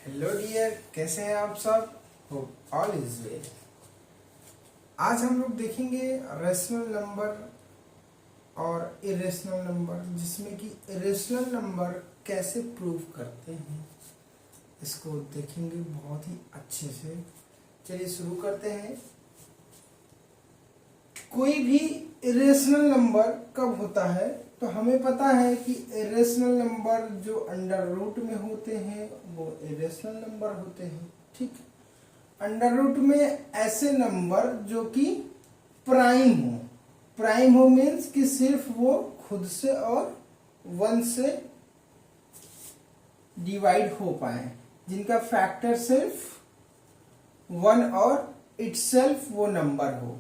Hello dear, कैसे हैं आप सब? Hope all is well. आज हम लोग देखेंगे रेशनल नंबर और इरेशनल नंबर, जिसमें कि इरेशनल नंबर कैसे प्रूव करते हैं इसको देखेंगे बहुत ही अच्छे से। चलिए शुरू करते हैं। कोई भी इरेशनल नंबर कब होता है तो हमें पता है कि इरेशनल नंबर जो अंडर रूट में होते हैं वो इरेशनल नंबर होते हैं। ठीक, अंडर रूट में ऐसे नंबर जो कि प्राइम हो मीन्स कि सिर्फ वो खुद से और वन से डिवाइड हो पाए, जिनका फैक्टर सिर्फ वन और इटसेल्फ वो नंबर हो,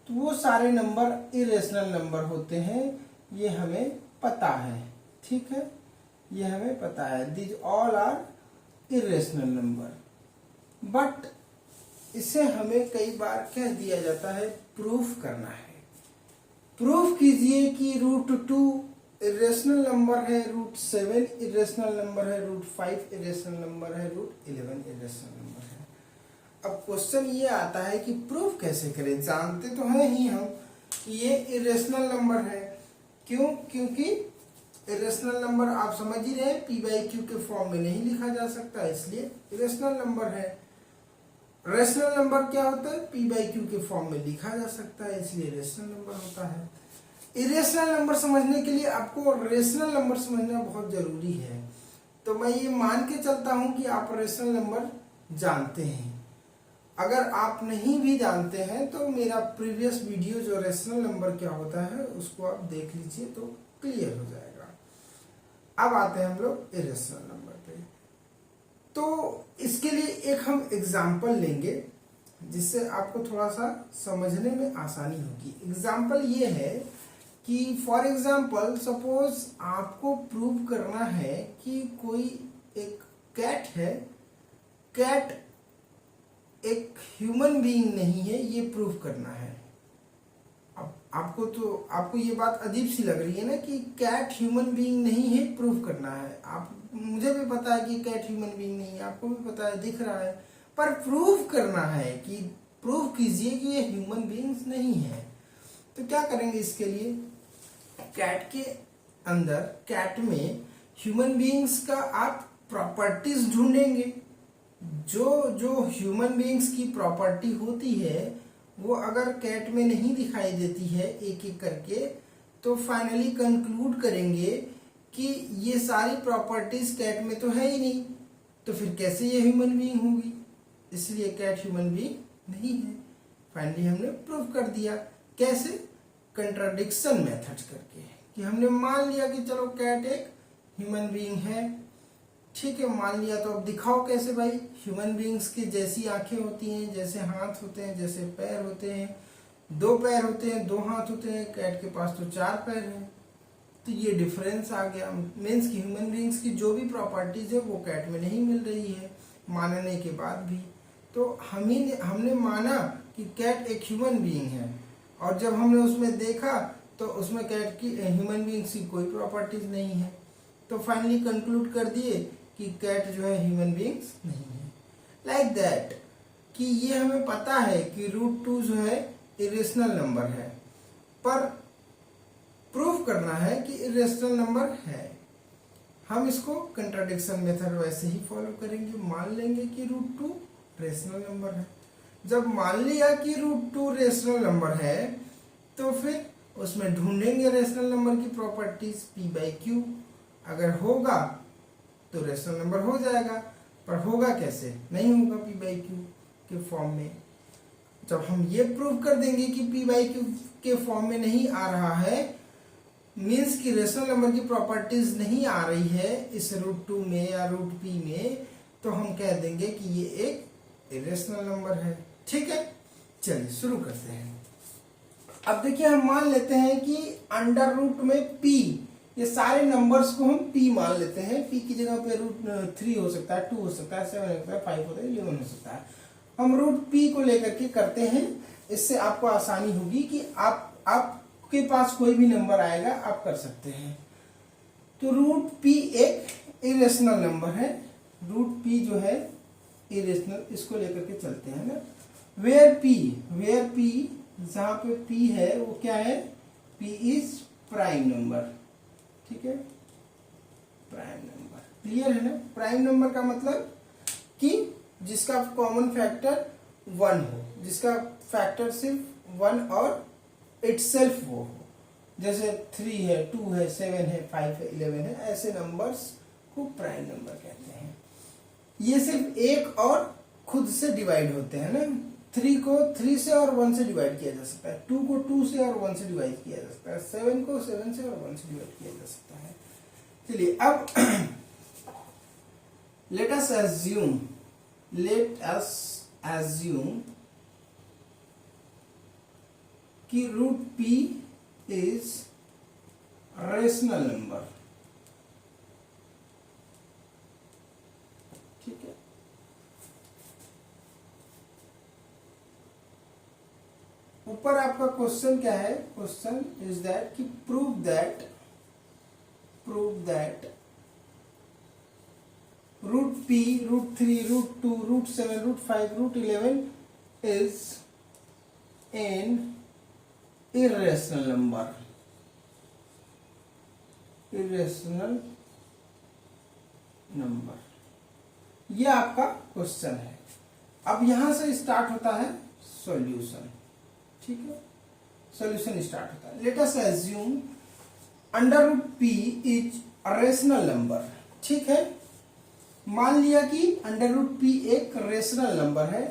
तो वो सारे नंबर इरेशनल नंबर होते हैं। ये हमें पता है, ठीक है, ये हमें पता है। These all are irrational number. But इसे हमें कई बार कह दिया जाता है प्रूफ करना है। प्रूफ कीजिए कि √2 इरेशनल नंबर है, √7 इरेशनल नंबर है, √5 इरेशनल नंबर है, √11 इरेशनल नंबर है। अब क्वेश्चन ये आता है कि प्रूफ कैसे करें। जानते तो हैं ही हम कि ये इरेशनल नंबर है। क्यों? क्योंकि इरेशनल नंबर आप समझ ही रहे हैं p/q के फॉर्म में नहीं लिखा जा सकता, इसलिए इरेशनल नंबर है। रेशनल नंबर क्या होता है? p/q के फॉर्म में लिखा जा सकता है, इसलिए रेशनल नंबर होता है। इरेशनल नंबर समझने के लिए आपको रेशनल नंबर समझना बहुत जरूरी है। तो मैं ये मान के चलता हूं कि आप रेशनल नंबर जानते हैं। अगर आप नहीं भी जानते हैं तो मेरा प्रीवियस वीडियो जो रेशनल नंबर क्या होता है उसको आप देख लीजिए तो क्लियर हो जाएगा। अब आते हैं हम लोग इरेशनल नंबर पे। तो इसके लिए एक हम एग्जाम्पल लेंगे जिससे आपको थोड़ा सा समझने में आसानी होगी। एग्जाम्पल ये है कि फॉर एग्जाम्पल सपोज आपको प्रूव करना है कि कोई एक कैट है, कैट एक ह्यूमन बीइंग नहीं है, ये प्रूव करना है। अब आपको ये बात अजीब सी लग रही है ना कि कैट ह्यूमन बीइंग नहीं है, प्रूव करना है। मुझे भी पता है कि कैट ह्यूमन बीइंग नहीं है, आपको भी पता है, दिख रहा है, पर प्रूव करना है कि प्रूव कीजिए कि ये ह्यूमन बीइंग्स नहीं है। तो क्या करेंगे इसके लिए? कैट के अंदर, कैट में ह्यूमन बीइंग्स का आप प्रॉपर्टीज ढूंढेंगे। जो ह्यूमन बीइंग्स की प्रॉपर्टी होती है वो अगर कैट में नहीं दिखाई देती है एक एक करके, तो फाइनली कंक्लूड करेंगे कि ये सारी प्रॉपर्टीज कैट में तो है ही नहीं, तो फिर कैसे ये ह्यूमन बीइंग होगी? इसलिए कैट ह्यूमन बीइंग नहीं है। फाइनली हमने प्रूव कर दिया। कैसे? कंट्राडिक्शन मेथड करके, कि हमने मान लिया कि चलो कैट एक ह्यूमन बीइंग है। ठीक है, मान लिया, तो अब दिखाओ कैसे भाई? ह्यूमन बीइंग्स की जैसी आंखें होती हैं, जैसे हाथ होते हैं, जैसे पैर होते हैं, 2 पैर होते हैं, 2 हाथ होते हैं, कैट के पास तो 4 पैर हैं। तो ये डिफरेंस आ गया। मीन्स कि ह्यूमन बीइंग्स की जो भी प्रॉपर्टीज है वो कैट में नहीं मिल रही है, मानने के बाद भी। तो हमने माना कि कैट एक ह्यूमन बीइंग है, और जब हमने उसमें देखा तो उसमें कैट की ह्यूमन बीइंग्स की कोई प्रॉपर्टीज नहीं है। तो फाइनली कंक्लूड कर दिए कि कैट जो है ह्यूमन बीइंग्स नहीं है। लाइक दैट कि ये हमें पता है कि √2 जो है इरेशनल नंबर है, पर प्रूफ करना है कि इरेशनल नंबर है। हम इसको कंट्राडिक्शन मेथड वैसे ही फॉलो करेंगे। मान लेंगे कि √2 रेशनल नंबर है। जब मान लिया कि √2 रेशनल नंबर है तो फिर उसमें ढूंढेंगे रेशनल नंबर की प्रॉपर्टीज p/q। अगर होगा तो रेशनल नंबर हो जाएगा, पर होगा कैसे? नहीं होगा p/q के फॉर्म में। जब हम ये प्रूव कर देंगे कि p/q के फॉर्म में नहीं आ रहा है, मीन्स कि रेशनल नंबर की प्रॉपर्टीज नहीं आ रही है इस √2 में या √p में, तो हम कह देंगे कि ये एक इरेशनल नंबर है। ठीक है, चलिए शुरू करते हैं। अब देखिए, हम मान लेते हैं कि अंडर रूट में p, ये सारे नंबर्स को हम p मान लेते हैं। p की जगह पे √3 हो सकता है, 2 हो सकता है, 7 हो सकता है, 5 हो सकता है, 11 हो सकता है। हम √p को लेकर के करते हैं, इससे आपको आसानी होगी कि आपके पास कोई भी नंबर आएगा आप कर सकते हैं। तो √p एक इरेशनल नंबर है, रूट पी जो है इरेशनल, इसको लेकर के चलते हैं ना। वेयर पी जहां पे पी है वो क्या है, पी इज प्राइम नंबर, ठीक है, प्राइम नंबर। क्लियर है ना। प्राइम नंबर का मतलब कि जिसका कॉमन फैक्टर 1 हो, जिसका फैक्टर सिर्फ 1 और इटसेल्फ वो हो, जैसे 3 है, 2 है, 7 है, 5 है, 11 है, ऐसे नंबर्स को प्राइम नंबर कहते हैं। ये सिर्फ एक और खुद से डिवाइड होते हैं ना। 3 को 3 से और 1 से डिवाइड किया जा सकता है, 2 को 2 से और 1 से डिवाइड किया जा सकता है, 7 को 7 से और 1 से डिवाइड किया जा सकता है। चलिए अब let us assume कि root P is rational number, ठीक है। ऊपर आपका क्वेश्चन क्या है, क्वेश्चन इज दैट कि prove that root P, root 3, root 2, root 7, root 5, root 11 is an irrational number, irrational number. ये आपका क्वेश्चन है। अब यहां से स्टार्ट होता है सॉल्यूशन, ठीक है, सॉल्यूशन स्टार्ट होता है। Let us assume under root P is rational number, ठीक है। मान लिया कि अंडर रूट पी एक रेशनल नंबर है,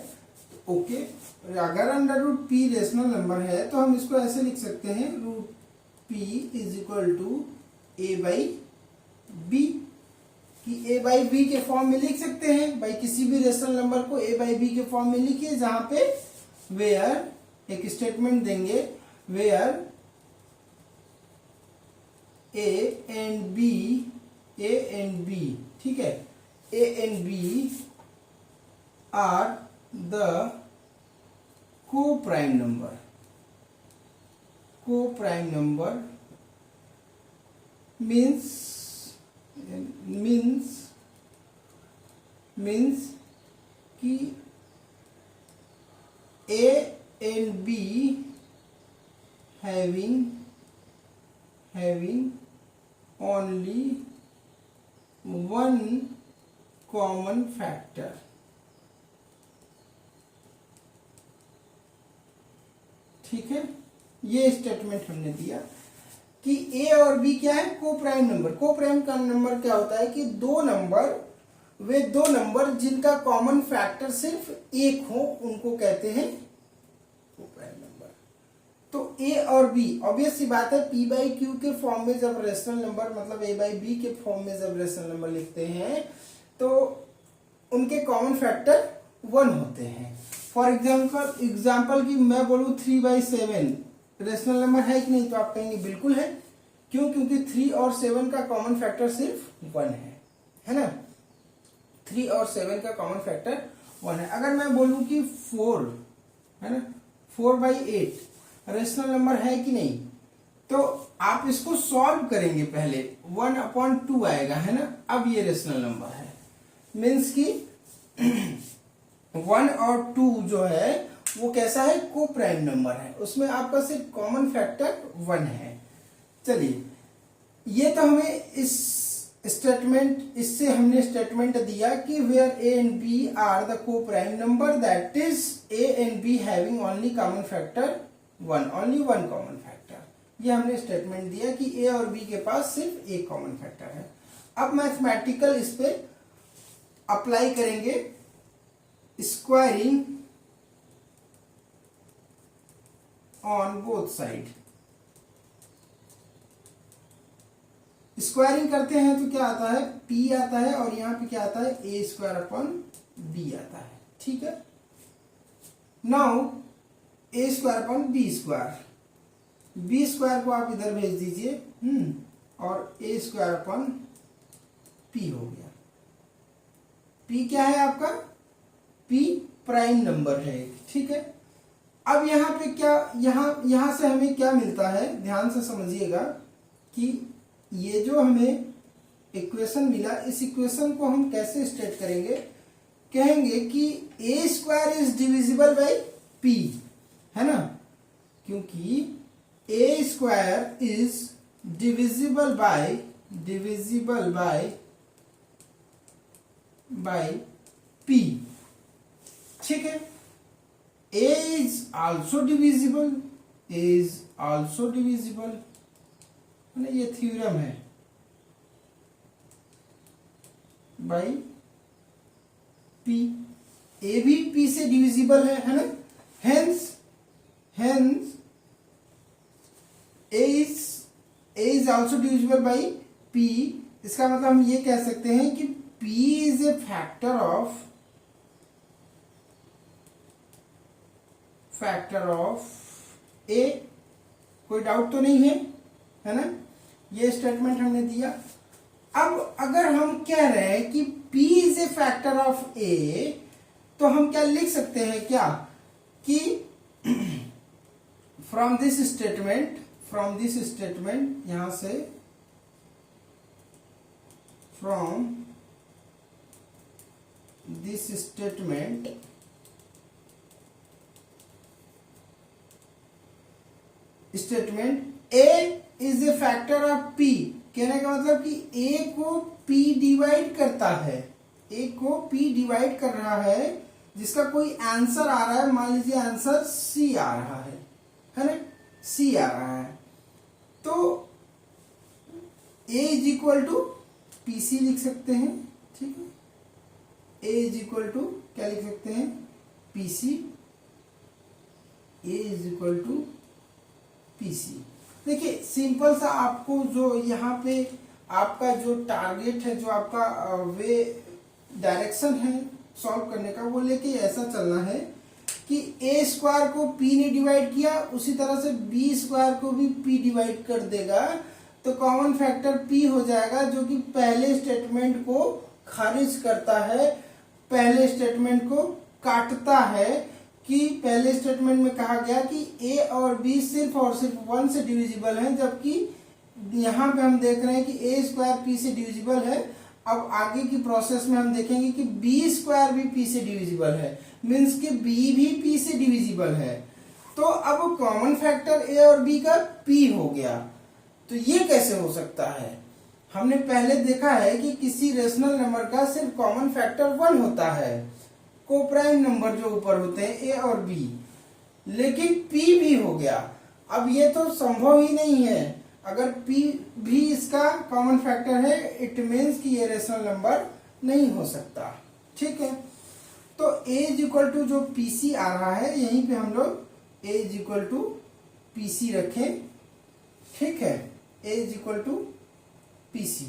तो ओके। अगर under root P rational number है तो हम इसको ऐसे लिख सकते हैं, root P is equal to A by B, कि ए बाई बी के फॉर्म में लिख सकते हैं भाई। किसी भी रेशनल नंबर को ए बाई बी के फॉर्म में लिखिए, जहां पे वेयर एक स्टेटमेंट देंगे, वेयर ए एंड बी, ठीक है, A and B are the coprime number, coprime number means कि A and B having only one common factor, ठीक है। ये स्टेटमेंट हमने दिया कि ए और बी क्या है, को प्राइम नंबर। को प्राइम का नंबर क्या होता है कि दो नंबर जिनका कॉमन फैक्टर सिर्फ एक हो, उनको कहते हैं को प्राइम नंबर। तो ए और बी, ऑब्वियस सी बात है, पी बाई क्यू के फॉर्म में जब रेशनल नंबर, मतलब ए बाई बी के फॉर्म में जब रेशनल नंबर लिखते हैं तो उनके कॉमन फैक्टर 1 होते हैं। फॉर एग्जाम्पल कि मैं बोलूं 3/7 रेशनल नंबर है कि नहीं, तो आप कहेंगे बिल्कुल है। क्यों? क्योंकि 3 और 7 का कॉमन फैक्टर सिर्फ 1 है ना। 3 और 7 का कॉमन फैक्टर 1 है। अगर मैं बोलूं कि 4 है ना, 4/8 रेशनल नंबर है कि नहीं, तो आप इसको सॉल्व करेंगे। पहले 1/2 आएगा, है ना। अब ये रेशनल नंबर है, मीन्स कि 1 और 2 जो है वो कैसा है, को प्राइम नंबर है। उसमें आपका सिर्फ कॉमन फैक्टर 1 है। चलिए, ये तो हमें इससे हमने स्टेटमेंट दिया कि where a and B are the coprime number, that is a and b having only common factor 1, only 1 common factor. ये हमने स्टेटमेंट दिया कि ए और बी के पास सिर्फ एक कॉमन फैक्टर है। अब मैथमेटिकल इस पे अप्लाई करेंगे, squaring on both side. Squaring करते हैं तो क्या आता है, p आता है, और यहां पे क्या आता है, a² आता है, ठीक है। नाउ a² b² को आप इधर भेज दीजिए, और a² हो गया। p क्या है आपका, p प्राइम नंबर है, ठीक है। अब यहाँ पे क्या, यहां से हमें क्या मिलता है, ध्यान से समझिएगा कि ये जो हमें इक्वेशन मिला, इस इक्वेशन को हम कैसे स्टेट करेंगे, कहेंगे कि a square is divisible by p, है ना, क्योंकि a square is divisible by p, ठीक है। ए इज आल्सो डिविजिबल, है ना, ये थ्योरम है, बाई पी, ए भी पी से डिविजिबल है ना, hence A is also divisible by P. इसका मतलब हम ये कह सकते हैं कि P is a factor of A, कोई डाउट तो नहीं है ना, ये स्टेटमेंट हमने दिया। अब अगर हम कह रहे हैं कि P is a factor of A, तो हम क्या लिख सकते हैं क्या कि फ्रॉम दिस स्टेटमेंट यहां से, from this statement A is a factor of P, कहने का मतलब कि A को P डिवाइड करता है, A को P डिवाइड कर रहा है, जिसका कोई आंसर आ रहा है, मान लीजिए आंसर C आ रहा है ना, C आ रहा है, तो A is equal to PC लिख सकते हैं, ठीक है। A इज इक्वल टू क्या लिख सकते हैं, PC, A is equal to PC। देखिए सिंपल सा, आपको जो यहाँ पे आपका जो टारगेट है, जो आपका वे डायरेक्शन है सॉल्व करने का, वो लेके ऐसा चलना है कि ए स्क्वायर को P ने डिवाइड किया, उसी तरह से B स्क्वायर को भी P डिवाइड कर देगा, तो कॉमन फैक्टर P हो जाएगा, जो कि पहले स्टेटमेंट को खारिज करता है, पहले स्टेटमेंट को काटता है, कि पहले स्टेटमेंट में कहा गया कि A और B सिर्फ और सिर्फ 1 से डिविजिबल हैं, जबकि यहाँ पे हम देख रहे हैं कि A स्क्वायर P से डिविजिबल है। अब आगे की प्रोसेस में हम देखेंगे कि B स्क्वायर भी P से डिविजिबल है, मीन्स कि B भी P से डिविजिबल है। तो अब कॉमन फैक्टर A और B का P हो गया। तो ये कैसे हो सकता है? हमने पहले देखा है कि किसी रेशनल नंबर का सिर्फ कॉमन फैक्टर 1 होता है, कोप्राइम नंबर जो ऊपर होते हैं A और B, लेकिन P भी हो गया। अब ये तो संभव ही नहीं है, अगर P भी इसका कॉमन फैक्टर है, इट मीन्स कि ये रेशनल नंबर नहीं हो सकता, ठीक है। तो A इज इक्वल टू जो PC आ रहा है, यहीं पे हम लोग A is equal to PC रखें, ठीक है, A is equal to PC।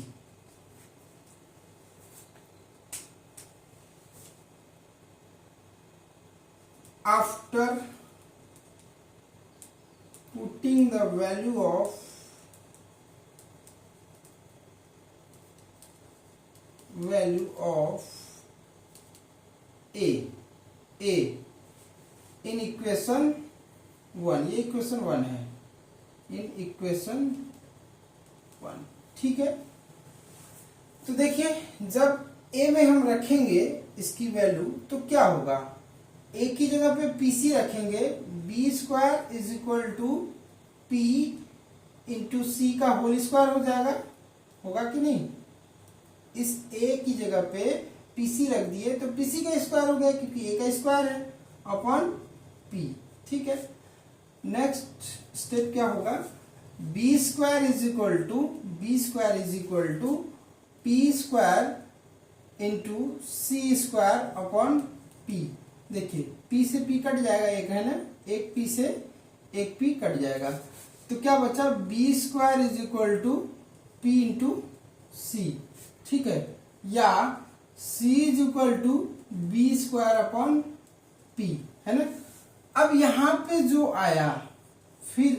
After putting the value of A in equation 1, ये इक्वेशन 1 है, इन इक्वेशन 1, ठीक है। तो देखिए जब A में हम रखेंगे इसकी वैल्यू, तो क्या होगा, A की जगह पे PC रखेंगे, B square is equal to P into C का होल स्क्वायर हो जाएगा, होगा कि नहीं। इस A की जगह पे PC रख दिए तो PC का स्क्वायर हो गया, क्योंकि A का स्क्वायर है, अपॉन P, ठीक है। नेक्स्ट स्टेप क्या होगा, B square is equal to P square into C square upon P। देखिए P से P कट जाएगा, एक है ना, एक P से एक P कट जाएगा, तो क्या बचा, B square is equal to P into C, ठीक है, या C is equal to B square upon P, है ना। अब यहाँ पे जो आया, फिर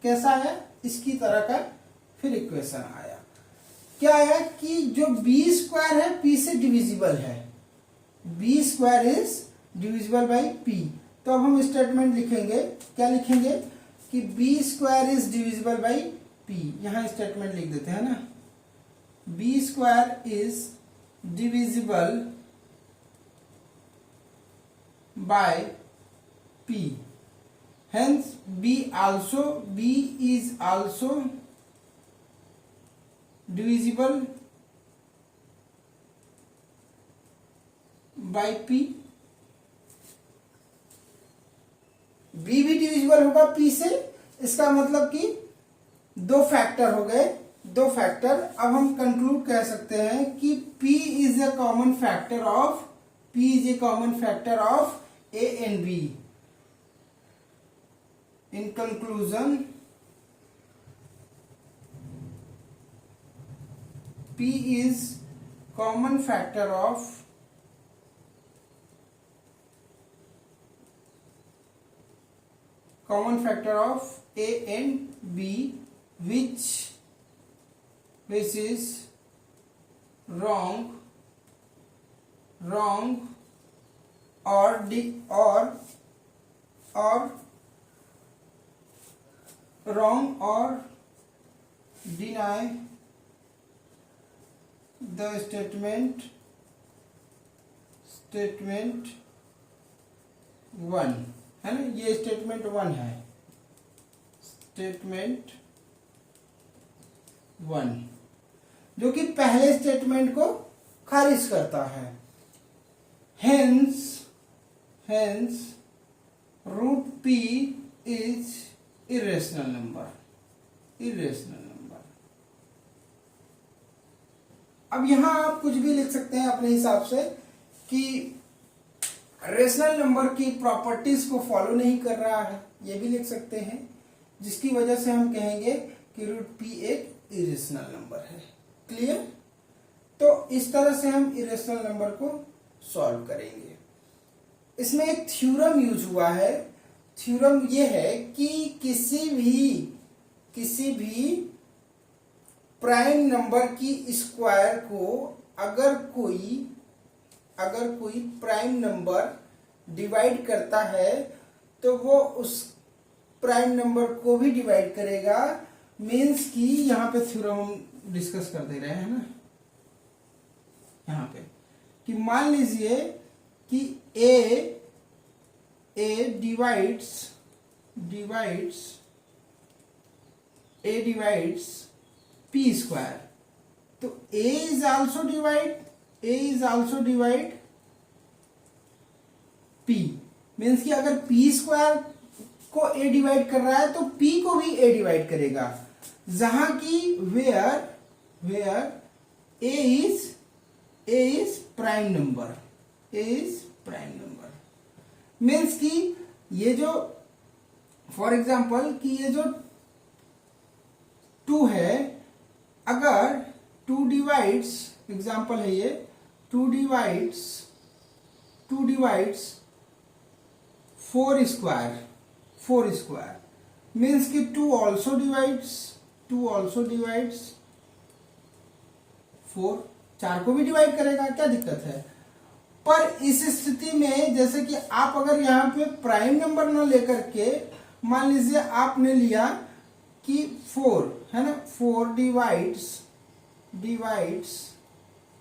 कैसा आया, इसकी तरह का फिर इक्वेशन आया, क्या आया कि जो B स्क्वायर है P से डिविजिबल है, B square is divisible by P। तो अब हम स्टेटमेंट लिखेंगे, क्या लिखेंगे कि B square is divisible by P, यहाँ स्टेटमेंट लिख देते हैं ना, B square is divisible by p, hence b is also divisible by p। b भी डिविजिबल होगा p से, इसका मतलब कि दो फैक्टर हो गए, दो फैक्टर। अब हम कंक्लूड कह सकते हैं कि p is a common factor of a and b। In conclusion, p is common factor of a and b, which is wrong or deny the statement 1 है ना, ये स्टेटमेंट 1 है, स्टेटमेंट 1 जो कि पहले स्टेटमेंट को खारिज करता है। hence root p is irrational number। अब यहां आप कुछ भी लिख सकते हैं अपने हिसाब से कि रेशनल नंबर की प्रॉपर्टीज को फॉलो नहीं कर रहा है, ये भी लिख सकते हैं, जिसकी वजह से हम कहेंगे कि रूट पी एक इरेशनल नंबर है। क्लियर? तो इस तरह से हम इरेशनल नंबर को सॉल्व करेंगे। इसमें एक थ्योरम यूज हुआ है। थ्योरम ये है कि किसी भी प्राइम नंबर की स्क्वायर को अगर कोई प्राइम नंबर डिवाइड करता है तो वो उस प्राइम नंबर को भी डिवाइड करेगा। मीन्स कि यहाँ पे थ्योरम हम डिस्कस कर दे रहे हैं ना, यहाँ पे कि मान लीजिए कि a divides p square, तो a is also divide p। Means कि अगर p स्क्वायर को a डिवाइड कर रहा है तो p को भी a डिवाइड करेगा, जहां की where a is prime number, means कि ये जो फॉर एग्जाम्पल कि ये जो 2 है, अगर 2 डिवाइड्स, एग्जाम्पल है ये 2 डिवाइड्स 4 स्क्वायर, मीन्स कि 2 ऑल्सो डिवाइड्स 4, 4 को भी डिवाइड करेगा, क्या दिक्कत है। पर इस स्थिति में जैसे कि आप अगर यहाँ पे प्राइम नंबर न लेकर के मान लीजिए आपने लिया कि 4 है ना, 4 डिवाइड्स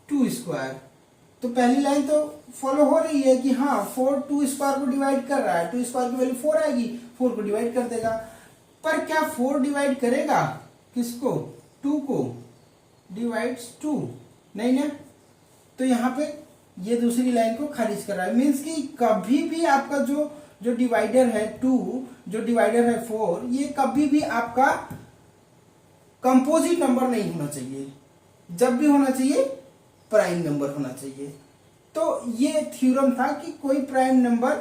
2 स्क्वायर, तो पहली लाइन तो फॉलो हो रही है कि हाँ 4 2 स्क्वायर को डिवाइड कर रहा है, 2 स्क्वायर की वैल्यू 4 आएगी, 4 को डिवाइड कर देगा। पर क्या 4 डिवाइड करेगा किसको? 2 को, डिवाइड्स 2 नहीं ना। तो यहाँ पे ये दूसरी लाइन को खारिज कर रहा है। मीन्स कि कभी भी आपका जो डिवाइडर है 2, जो डिवाइडर है 4, ये कभी भी आपका कंपोजिट नंबर नहीं होना चाहिए, जब भी होना चाहिए प्राइम नंबर होना चाहिए। तो ये थ्योरम था कि कोई प्राइम नंबर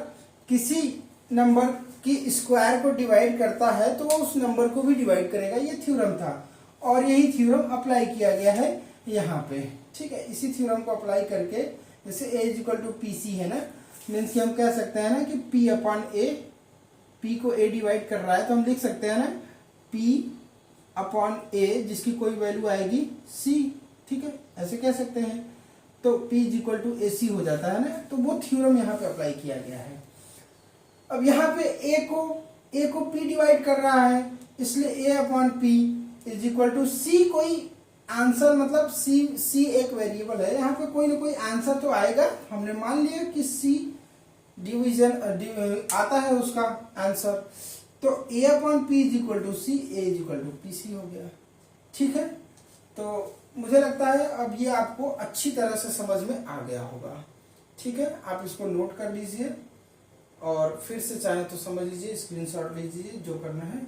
किसी नंबर की स्क्वायर को डिवाइड करता है तो वो उस नंबर को भी डिवाइड करेगा, ये थ्योरम था। और यही थ्योरम अप्लाई किया गया है यहाँ पे, ठीक है। इसी थ्योरम को अप्लाई करके जैसे a equal to P C है ना, मीन्स कि हम कह सकते हैं ना कि p अपॉन a, p को a डिवाइड कर रहा है तो हम लिख सकते हैं ना p अपॉन a जिसकी कोई वैल्यू आएगी c, ठीक है, ऐसे कह सकते हैं। तो p इक्वल टू ए सी हो जाता है ना, तो वो थ्योरम यहाँ पे अप्लाई किया गया है। अब यहाँ पे a को p डिवाइड कर रहा है, इसलिए a upon p is equal to c कोई आंसर मतलब सी एक वेरिएबल है, यहाँ पे कोई ना कोई आंसर तो आएगा। हमने मान लिया कि सी डिवीजन आता है उसका आंसर, तो a अपॉन P is equal to C, A is equal to P C हो गया। ठीक है, तो मुझे लगता है अब ये आपको अच्छी तरह से समझ में आ गया होगा। ठीक है, आप इसको नोट कर लीजिए और फिर से चाहे तो समझ लीजिए, स्क्रीनशॉट लीजिए, जो करना है